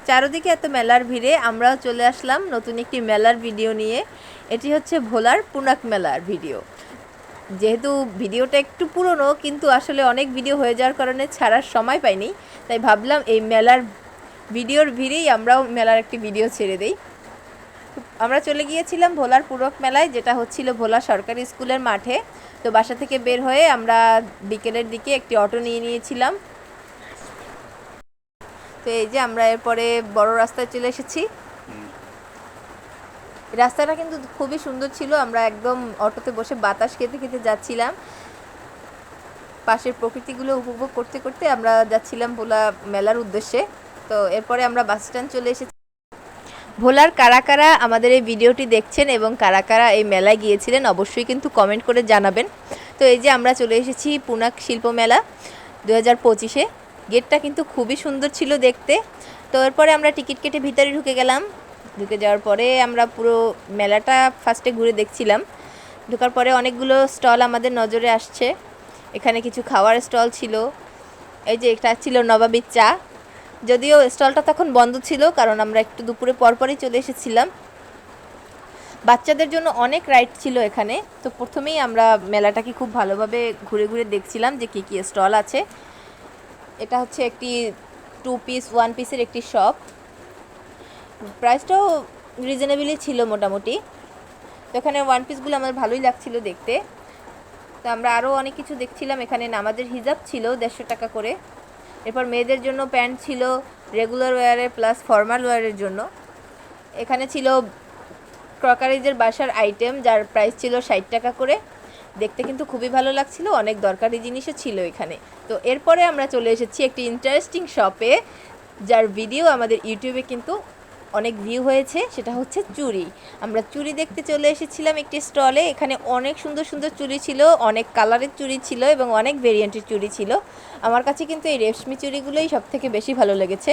চারদিকে এত মেলার ভিড়ে আমরাও চলে আসলাম নতুন একটি মেলার ভিডিও নিয়ে। এটি হচ্ছে ভোলার পুনাক মেলার ভিডিও। যেহেতু ভিডিওটা একটু পুরনো, কিন্তু আসলে অনেক ভিডিও হয়ে যাওয়ার কারণে ছাড়ার সময় পাইনি, তাই ভাবলাম এই মেলার ভিডিওর ভিড়েই আমরাও মেলার একটি ভিডিও ছেড়ে দেই। আমরা চলে গিয়েছিলাম ভোলার পুরক মেলায়, যেটা হচ্ছিল ভোলা সরকারি স্কুলের মাঠে। তো বাসা থেকে বের হয়ে আমরা বিকেলের দিকে একটি অটো নিয়ে নিয়েছিলাম। তো এই যে আমরা এরপরে বড় রাস্তায় চলে এসেছি। রাস্তাটা কিন্তু খুবই সুন্দর ছিল। আমরা একদম অটোতে বসে বাতাস খেতে খেতে যাচ্ছিলাম, পাশের প্রকৃতিগুলো উপভোগ করতে করতে আমরা যাচ্ছিলাম ভোলা মেলার উদ্দেশ্যে। তো এরপরে আমরা বাস স্ট্যান্ড চলে এসেছি। ভোলার কারা কারা আমাদের এই ভিডিওটি দেখছেন এবং কারা কারা এই মেলায় গিয়েছিলেন অবশ্যই কিন্তু কমেন্ট করে জানাবেন। তো এই যে আমরা চলে এসেছি পুনাক শিল্প মেলা 2025-এ। গেটটা কিন্তু খুবই সুন্দর ছিল দেখতে। তো এরপরে আমরা টিকিট কেটে ভিতরে ঢুকে গেলাম। ঢুকে যাওয়ার পরে আমরা পুরো মেলাটা ফার্স্টে ঘুরে দেখছিলাম। ঢোকার পরে অনেকগুলো স্টল আমাদের নজরে আসছে। এখানে কিছু খাওয়ার স্টল ছিল। এই যে এটা ছিল নবাবীর চা, যদিও স্টলটা তখন বন্ধ ছিল কারণ আমরা একটু দুপুরে পরপরই চলে এসেছিলাম। বাচ্চাদের জন্য অনেক রাইড ছিল এখানে। তো প্রথমেই আমরা মেলাটাকে খুব ভালোভাবে ঘুরে ঘুরে দেখছিলাম যে কী কী স্টল আছে। এটা হচ্ছে একটি 2 পিস 1 পিসের একটি শপ। প্রাইসটাও রিজনেবলই ছিল মোটামুটি। তো এখানে 1 পিসগুলো আমার ভালোই লাগছিল দেখতে। তো আমরা আরও অনেক কিছু দেখছিলাম। এখানে নামাজের হিজাব ছিল 150 টাকা করে। এরপর মেয়েদের জন্য প্যান্ট ছিল রেগুলার ওয়্যারের প্লাস ফর্মাল ওয়্যারের জন্য। এখানে ছিল ক্রকারিজের বাসার আইটেম, যার প্রাইস ছিল 60 টাকা করে। দেখতে কিন্তু খুবই ভালো লাগছিল, অনেক দরকারি জিনিসও ছিল এখানে। তো এরপরে আমরা চলে এসেছি একটি ইন্টারেস্টিং শপে, যার ভিডিও আমাদের ইউটিউবে কিন্তু অনেক ভিউ হয়েছে। সেটা হচ্ছে চুড়ি। আমরা চুড়ি দেখতে চলে এসেছিলাম একটি স্টলে। এখানে অনেক সুন্দর সুন্দর চুড়ি ছিল, অনেক কালারের চুড়ি ছিল এবং অনেক ভেরিয়েন্টের চুড়ি ছিল। আমার কাছে কিন্তু এই রেশমি চুড়িগুলোই সবথেকে বেশি ভালো লেগেছে।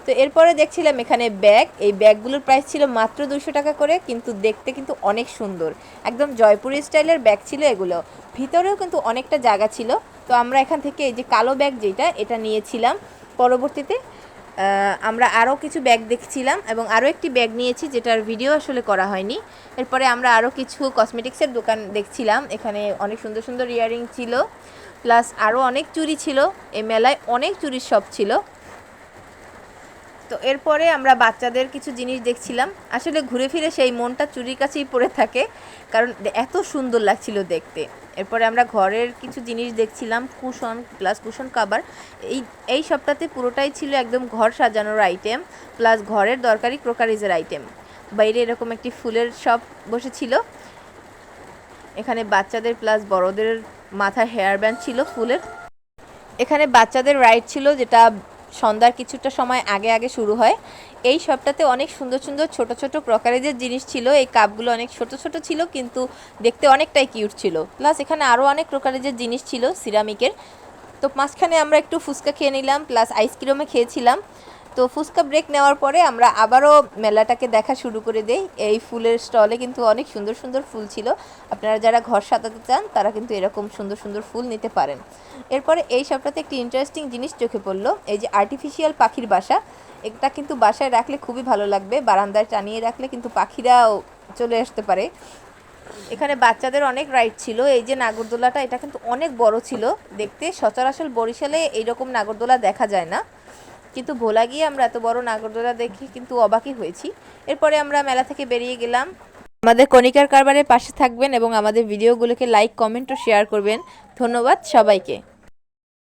তো এরপরে দেখছিলাম এখানে ব্যাগ। এই ব্যাগগুলোর প্রাইস ছিল মাত্র 200 টাকা করে, কিন্তু দেখতে কিন্তু অনেক সুন্দর, একদম জয়পুরি স্টাইলের ব্যাগ ছিল এগুলো। ভিতরেও কিন্তু অনেকটা জায়গা ছিল। তো আমরা এখান থেকে এই যে কালো ব্যাগ যেটা, এটা নিয়েছিলাম। পরবর্তীতে আমরা আরও কিছু ব্যাগ দেখছিলাম এবং আরও একটি ব্যাগ নিয়েছি যেটার ভিডিও আসলে করা হয়নি। এরপরে আমরা আরও কিছু কসমেটিক্সের দোকান দেখছিলাম। এখানে অনেক সুন্দর সুন্দর ইয়াররিং ছিল, প্লাস আরও অনেক চুড়ি ছিল। এই মেলায় অনেক চুড়ির শপ ছিল। তো এরপরে আমরা বাচ্চাদের কিছু জিনিস দেখছিলাম। আসলে ঘুরে ফিরে সেই মনটা চুরির কাছেই পড়ে থাকে, কারণ এত সুন্দর লাগছিল দেখতে। এরপরে আমরা ঘরের কিছু জিনিস দেখছিলাম, কুশন প্লাস কুশন কাভার। এই সপ্তাহে পুরোটাই ছিল একদম ঘর সাজানোর আইটেম প্লাস ঘরের দরকারি ক্রোকারিজের আইটেম। বাইরে এরকম একটি ফুলের শপ বসেছিল। এখানে বাচ্চাদের প্লাস বড়দের মাথায় হেয়ার ব্যান্ড ছিল ফুলের। এখানে বাচ্চাদের রাইড ছিল, যেটা সন্ধ্যার কিছুটা সময় আগে আগে শুরু হয়। এই সবটাতে অনেক সুন্দর সুন্দর ছোট ছোট ক্রকারিজের জিনিস ছিল। এই কাপগুলো অনেক ছোট ছোট ছিল কিন্তু দেখতে অনেকটাই কিউট ছিল। প্লাস এখানে আরও অনেক ক্রকারিজের জিনিস ছিল সিরামিকের। তো মাঝখানে আমরা একটু ফুচকা খেয়ে নিলাম, প্লাস আইসক্রিমও খেয়েছিলাম। তো ফুচকা ব্রেক নেওয়ার পরে আমরা আবারও মেলাটাকে দেখা শুরু করে দেই। এই ফুলের স্টলে কিন্তু অনেক সুন্দর সুন্দর ফুল ছিল। আপনারা যারা ঘর সাজাতে চান তারা কিন্তু এরকম সুন্দর সুন্দর ফুল নিতে পারেন। এরপরে এই সবটাতে একটি ইন্টারেস্টিং জিনিস চোখে পড়লো, এই যে আর্টিফিশিয়াল পাখির বাসা। এটা কিন্তু বাসায় রাখলে খুবই ভালো লাগবে, বারান্দায় টানিয়ে রাখলে কিন্তু পাখিরাও চলে আসতে পারে। এখানে বাচ্চাদের অনেক রাইড ছিল। এই যে নাগরদোলাটা, এটা কিন্তু অনেক বড় ছিল দেখতে। সচরাচর বরিশালে এইরকম নাগরদোলা দেখা যায় না, কিন্তু ভোলা গিয়ে আমরা এত বড় নাগরদোলা দেখে কিন্তু অবাকই হয়েছি। এরপরে আমরা মেলা থেকে বেরিয়ে গেলাম। আমাদের কণিকার কারবারের পাশে থাকবেন এবং আমাদের ভিডিওগুলোকে লাইক, কমেন্ট ও শেয়ার করবেন। ধন্যবাদ সবাইকে।